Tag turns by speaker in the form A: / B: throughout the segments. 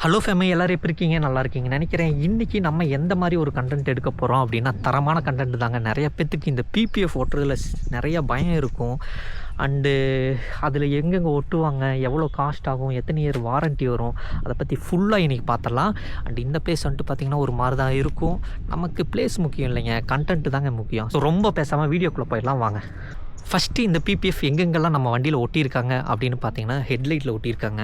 A: Hello family, எல்லோரும் எப்படி இருக்கீங்க? நல்லா இருக்கீங்க நினைக்கிறேன். இன்றைக்கி நம்ம எந்த மாதிரி ஒரு கண்டென்ட் எடுக்க போகிறோம் அப்படின்னா, தரமான கண்டென்ட் தாங்க. நிறைய பேர்த்துக்கு இந்த பிபிஎஃப் ஓட்டுறதுல நிறைய பயம் இருக்கும். அண்டு அதில் எங்கெங்கே ஒட்டுவாங்க, எவ்வளோ காஸ்ட் ஆகும், எத்தனை இயர் வாரண்ட்டி வரும், அதை பற்றி ஃபுல்லாக இன்றைக்கி பார்த்துடலாம். அண்ட் இந்த பிளேஸ் வந்துட்டு பார்த்திங்கன்னா ஒரு மாதிரி தான் இருக்கும். நமக்கு பிளேஸ் முக்கியம் இல்லைங்க, கண்டென்ட்டு தாங்க முக்கியம். ஸோ ரொம்ப பேசாமல் வீடியோக்குள்ளே போயிடலாம் வாங்க. ஃபஸ்ட்டு இந்த பிபிஎஃப் எங்கெங்கெல்லாம் நம்ம வண்டியில் ஒட்டியிருக்காங்க அப்படின்னு பார்த்தீங்கன்னா, ஹெட்லைட்டில் ஒட்டியிருக்காங்க,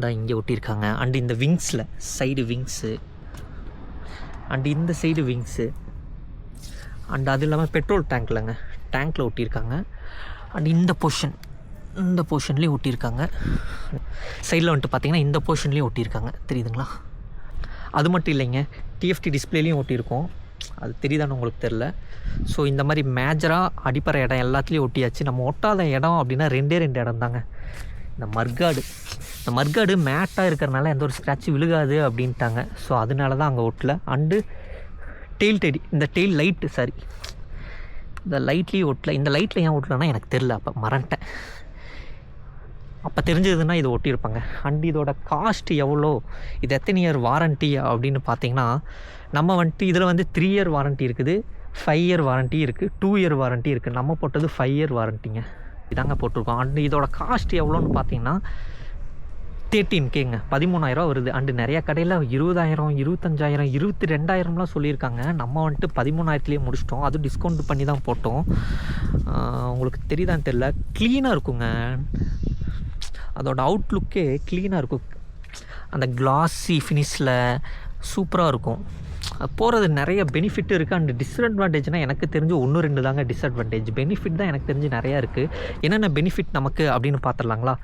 A: தான் இங்கே ஒட்டியிருக்காங்க. அண்டு இந்த விங்ஸில் சைடு விங்ஸு, அண்டு இந்த சைடு விங்ஸு, அண்டு அது இல்லாமல் பெட்ரோல் டேங்க்கில் ஒட்டியிருக்காங்க. அண்டு இந்த போர்ஷன்லேயும் ஒட்டியிருக்காங்க. சைடில் வந்துட்டு பார்த்திங்கன்னா இந்த போர்ஷன்லேயும் ஒட்டியிருக்காங்க, தெரியுதுங்களா? அது மட்டும் இல்லைங்க, டிஎஃப்டி டிஸ்பிளேலையும் ஒட்டியிருக்கோம், அது தெரியுதான்னு உங்களுக்கு தெரில. ஸோ இந்த மாதிரி மேஜராக அடிப்பற இடம் எல்லாத்துலேயும் ஒட்டியாச்சு. நம்ம ஒட்டாத இடம் அப்படின்னா ரெண்டே இடம் தாங்க. இந்த மர்காடு மேட்டாக இருக்கிறனால எந்த ஒரு ஸ்க்ராட்சும் விழுகாது அப்படின்ட்டாங்க. ஸோ அதனால தான் அங்கே ஒட்டல. அண்டு இந்த டெயில் லைட்டு, சாரி, இந்த லைட்லேயும் ஒட்டல. இந்த லைட்டில் ஏன் ஒட்டலன்னா எனக்கு தெரில, அப்போ மறந்துட்டேன். அப்போ தெரிஞ்சதுன்னா இது ஒட்டியிருப்பாங்க. அண்ட் இதோட காஸ்ட் எவ்வளோ, இது எத்தனை இயர் வாரண்ட்டி அப்படின்னு பார்த்தீங்கன்னா, நம்ம வந்துட்டு இதில் வந்து 3 இயர் வாரண்ட்டி இருக்குது, 5 இயர் வாரண்ட்டி இருக்குது, 2 இயர் வாரண்ட்டி இருக்குது. நம்ம போட்டது 5 இயர் வாரண்ட்டிங்க, இதாங்க போட்டிருக்கோம். அண்டு இதோட காஸ்ட் எவ்வளோன்னு பார்த்தீங்கன்னா 13Kங்க, 13,000 வருது. அண்டு நிறையா கடையில் 20,000, 25,000, 22,000லாம் சொல்லியிருக்காங்க. நம்ம வந்துட்டு 13,000லேயே முடிச்சிட்டோம். அதுவும் டிஸ்கவுண்ட் பண்ணி தான் போட்டோம். உங்களுக்கு தெரியுதான்னு தெரில, க்ளீனாக இருக்குங்க. அதோட அவுட்லுக்கே க்ளீனாக இருக்கும். அந்த கிளாஸி ஃபினிஷில் சூப்பராக இருக்கும். போகிறது நிறைய பெனிஃபிட் இருக்குது. அண்ட் டிஸ்அட்வான்டேஜ்னால் எனக்கு தெரிஞ்சு 1-2 தாங்க டிஸ்அட்வான்டேஜ். பெனிஃபிட் தான் எனக்கு தெரிஞ்சு நிறையா இருக்குது. என்னென்ன பெனிஃபிட் நமக்கு அப்படின்னு பார்த்துடலாங்களா?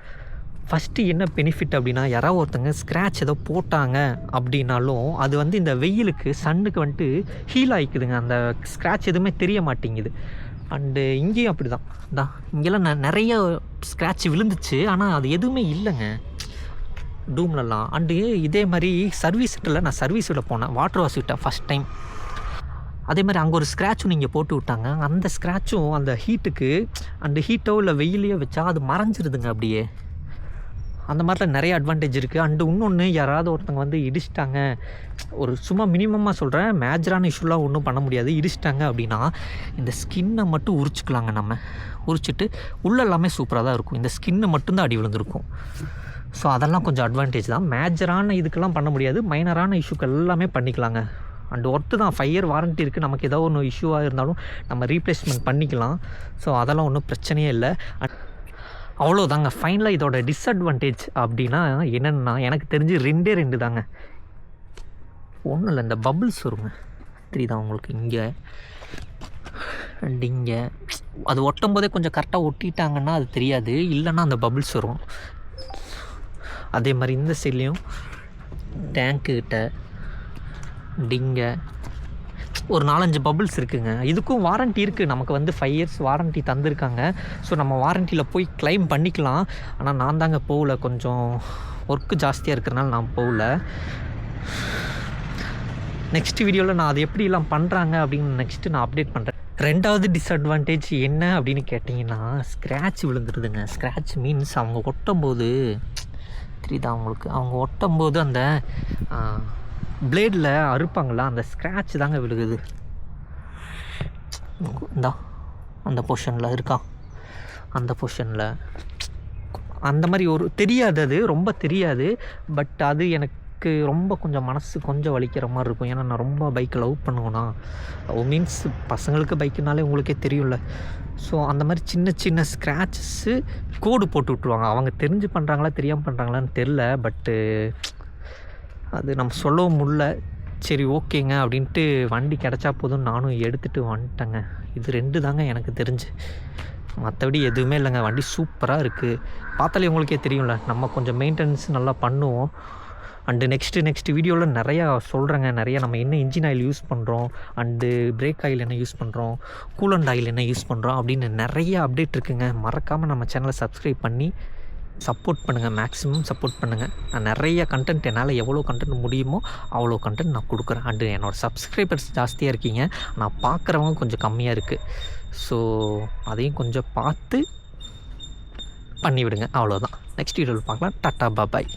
A: ஃபஸ்ட்டு என்ன பெனிஃபிட் அப்படின்னா, யாராவது ஒருத்தங்க ஸ்க்ராட்ச் ஏதோ போட்டாங்க அப்படின்னாலும் அது வந்து இந்த வெயிலுக்கு சன்னுக்கு வந்துட்டு ஹீல் ஆகிக்குதுங்க. அந்த ஸ்க்ராட்ச் எதுவுமே தெரிய மாட்டேங்குது. அண்டு இங்கேயும் அப்படி தான் இங்கெல்லாம் நிறைய ஸ்க்ராட்ச் விழுந்துச்சு, ஆனால் அது எதுவுமே இல்லைங்க டூம்லலாம். அண்டு இதே மாதிரி சர்வீஸ் சென்டரில் நான் சர்வீஸில் போனேன், வாட்டர் வாஷ் விட்டேன் ஃபஸ்ட் டைம். அதே மாதிரி அங்கே ஒரு ஸ்க்ராட்சும் நீங்கள் போட்டு விட்டாங்க. அந்த ஸ்க்ராட்சும் அந்த ஹீட்டுக்கு, அந்த ஹீட்டோ இல்லை வெயிலையோ வச்சா அது மறைஞ்சிருதுங்க அப்படியே. அந்த மாதிரிலாம் நிறைய அட்வான்டேஜ் இருக்குது. அண்டு இன்னொன்று, யாராவது ஒருத்தங்க வந்து இடிச்சிட்டாங்க, ஒரு சும்மா மினிமமாக சொல்கிறேன், மேஜரான இஷ்யூலாம் ஒன்றும் பண்ண முடியாது, இடிச்சிட்டாங்க அப்படின்னா இந்த ஸ்கின்னை மட்டும் உரிச்சிக்கலாங்க. நம்ம உரிச்சிட்டு உள்ளே எல்லாமே சூப்பராக தான் இருக்கும், இந்த ஸ்கின்னு மட்டும்தான் அடி விழுந்திருக்கும். ஸோ அதெல்லாம் கொஞ்சம் அட்வான்டேஜ் தான். மேஜரான இதுக்கெல்லாம் பண்ண முடியாது, மைனரான இஷ்யூக்கு எல்லாமே பண்ணிக்கலாங்க. அண்ட் ஒர்த்து தான், 5 இயர் வாரண்ட்டி இருக்குது. நமக்கு ஏதோ ஒன்று இஷ்யூவாக இருந்தாலும் நம்ம ரீப்ளேஸ்மெண்ட் பண்ணிக்கலாம். ஸோ அதெல்லாம் ஒன்றும் பிரச்சனையே இல்லை. அவ்வளோதாங்க. ஃபைனலாக இதோட டிஸ்அட்வான்டேஜ் அப்படின்னா என்னென்னா, எனக்கு தெரிஞ்சு 2 தாங்க. ஒன்றும் இல்லை, இந்த பபுள்ஸ் வருங்க, தெரியுதா உங்களுக்கு? இங்கே அண்ட் இங்கே அது ஒட்டும் போதே கொஞ்சம் கரெக்டாக ஒட்டிட்டாங்கன்னா அது தெரியாது, இல்லைன்னா அந்த பபுள்ஸ் வரும். அதே மாதிரி இந்த சைட்லேயும் டேங்க்குக்கிட்ட டிங்க ஒரு 4-5 பபுள்ஸ் இருக்குதுங்க. இதுக்கும் வாரண்ட்டி இருக்குது. நமக்கு வந்து 5 இயர்ஸ் வாரண்ட்டி தந்திருக்காங்க. ஸோ நம்ம வாரண்ட்டியில் போய் கிளைம் பண்ணிக்கலாம். ஆனால் நான் தாங்க போகல, கொஞ்சம் ஒர்க்கு ஜாஸ்தியாக இருக்கிறனால நான் போகல. நெக்ஸ்ட் வீடியோவில் நான் அது எப்படிலாம் பண்ணுறாங்க அப்படின்னு நெக்ஸ்ட்டு நான் அப்டேட் பண்ணுறேன். 2வது டிஸ்அட்வான்டேஜ் என்ன அப்படின்னு கேட்டிங்கன்னா, ஸ்க்ராட்ச் விழுந்துருதுங்க. ஸ்க்ராட்ச் மீன்ஸ் அவங்க ஒட்டும்போது, தெரியுதா அவங்களுக்கு, அவங்க ஒட்டும்போது அந்த பிளேடில் அறுப்பாங்களா, அந்த ஸ்க்ராட்ச் தாங்க விழுகுது. இந்தா அந்த போர்ஷனில் இருக்கா, அந்த போர்ஷனில் அந்த மாதிரி ஒரு தெரியாது, அது ரொம்ப தெரியாது. பட் அது எனக்கு ரொம்ப கொஞ்சம் மனசு கொஞ்சம் வலிக்கிற மாதிரி இருக்கும். ஏன்னா நான் ரொம்ப பைக்கை லவ் பண்ணுவேன்னா, மீன்ஸ் பசங்களுக்கு பைக்குனாலே உங்களுக்கே தெரியும்ல. ஸோ அந்த மாதிரி சின்ன ஸ்க்ராட்சஸ்ஸு கோடு போட்டு விட்ருவாங்க. அவங்க தெரிஞ்சு பண்ணுறாங்களா தெரியாமல் பண்ணுறாங்களான்னு தெரில. பட்டு அது நம்ம சொல்லவும் முடில. சரி ஓகேங்க அப்படின்ட்டு வண்டி கிடச்சா போதும் நானும் எடுத்துகிட்டு வந்துட்டேங்க. இது 2 தாங்க எனக்கு தெரிஞ்சு, மற்றபடி எதுவுமே இல்லைங்க. வண்டி சூப்பராக இருக்குது, பார்த்தாலே உங்களுக்கே தெரியும்ல. நம்ம கொஞ்சம் மெயின்டெனன்ஸ் நல்லா பண்ணுவோம். அண்டு நெக்ஸ்ட்டு வீடியோவில் நிறையா சொல்கிறேங்க. நிறையா நம்ம என்ன இன்ஜின் ஆயில் யூஸ் பண்ணுறோம், அண்டு பிரேக் ஆயில் என்ன யூஸ் பண்ணுறோம், கூலண்ட் ஆயில் என்ன யூஸ் பண்ணுறோம் அப்படின்னு நிறைய அப்டேட் இருக்குங்க. மறக்காமல் நம்ம சேனலை சப்ஸ்கிரைப் பண்ணி சப்போர்ட் பண்ணுங்கள், மேக்ஸிமம் சப்போர்ட் பண்ணுங்கள். நான் நிறைய கண்டென்ட், என்னால் எவ்வளோ கண்டென்ட் முடியுமோ அவ்வளோ கண்டென்ட் நான் கொடுக்குறேன். அண்டு என்னோடய சப்ஸ்கிரைபர்ஸ் ஜாஸ்தியாக இருக்கீங்க, நான் பார்க்குறவங்க கொஞ்சம் கம்மியாக இருக்குது. ஸோ அதையும் கொஞ்சம் பார்த்து பண்ணிவிடுங்க, அவ்வளோதான். நெக்ஸ்ட் வீடியோவில் பார்க்கலாம். டாட்டா பாய்.